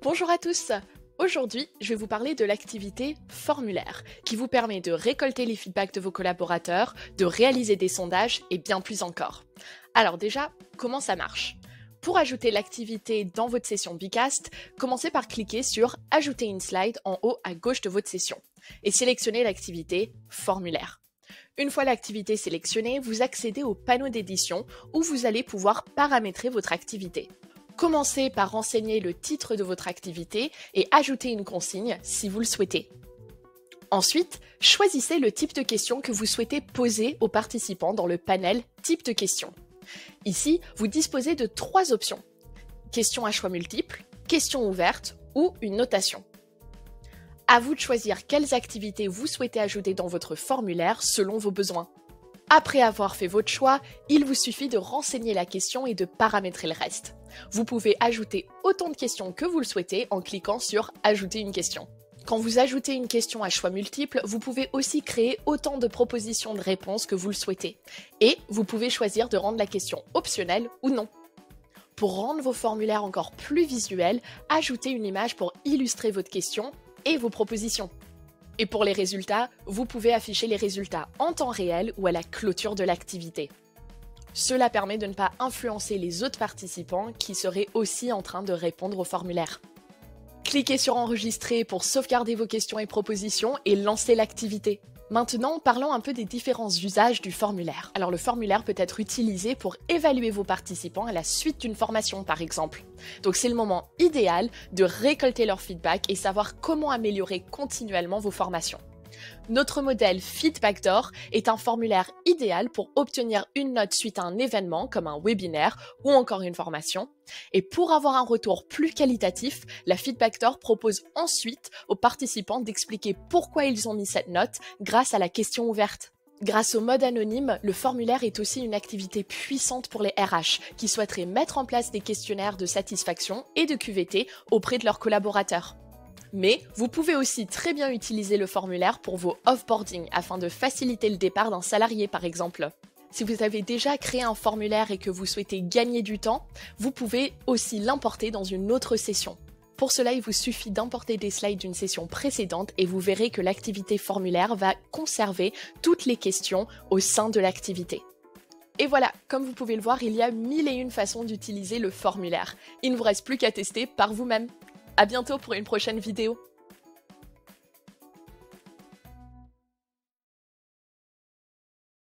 Bonjour à tous. Aujourd'hui, je vais vous parler de l'activité formulaire, qui vous permet de récolter les feedbacks de vos collaborateurs, de réaliser des sondages et bien plus encore. Alors déjà, comment ça marche? Pour ajouter l'activité dans votre session Bcast, commencez par cliquer sur « Ajouter une slide » en haut à gauche de votre session et sélectionnez l'activité formulaire. Une fois l'activité sélectionnée, vous accédez au panneau d'édition où vous allez pouvoir paramétrer votre activité. Commencez par renseigner le titre de votre activité et ajouter une consigne si vous le souhaitez. Ensuite, choisissez le type de question que vous souhaitez poser aux participants dans le panel « Type de question ». Ici, vous disposez de 3 options. Question à choix multiples, question ouverte ou une notation. À vous de choisir quelles activités vous souhaitez ajouter dans votre formulaire selon vos besoins. Après avoir fait votre choix, il vous suffit de renseigner la question et de paramétrer le reste. Vous pouvez ajouter autant de questions que vous le souhaitez en cliquant sur « Ajouter une question ». Quand vous ajoutez une question à choix multiples, vous pouvez aussi créer autant de propositions de réponses que vous le souhaitez. Et vous pouvez choisir de rendre la question optionnelle ou non. Pour rendre vos formulaires encore plus visuels, ajoutez une image pour illustrer votre question et vos propositions. Et pour les résultats, vous pouvez afficher les résultats en temps réel ou à la clôture de l'activité. Cela permet de ne pas influencer les autres participants qui seraient aussi en train de répondre au formulaire. Cliquez sur Enregistrer pour sauvegarder vos questions et propositions et lancer l'activité. Maintenant, parlons un peu des différents usages du formulaire. Alors le formulaire peut être utilisé pour évaluer vos participants à la suite d'une formation par exemple. Donc c'est le moment idéal de récolter leur feedback et savoir comment améliorer continuellement vos formations. Notre modèle Feedbackdoor est un formulaire idéal pour obtenir une note suite à un événement comme un webinaire ou encore une formation. Et pour avoir un retour plus qualitatif, la Feedbackdoor propose ensuite aux participants d'expliquer pourquoi ils ont mis cette note grâce à la question ouverte. Grâce au mode anonyme, le formulaire est aussi une activité puissante pour les RH qui souhaiteraient mettre en place des questionnaires de satisfaction et de QVT auprès de leurs collaborateurs. Mais vous pouvez aussi très bien utiliser le formulaire pour vos offboarding afin de faciliter le départ d'un salarié par exemple. Si vous avez déjà créé un formulaire et que vous souhaitez gagner du temps, vous pouvez aussi l'importer dans une autre session. Pour cela, il vous suffit d'importer des slides d'une session précédente et vous verrez que l'activité formulaire va conserver toutes les questions au sein de l'activité. Et voilà, comme vous pouvez le voir, il y a 1001 façons d'utiliser le formulaire. Il ne vous reste plus qu'à tester par vous-même. À bientôt pour une prochaine vidéo.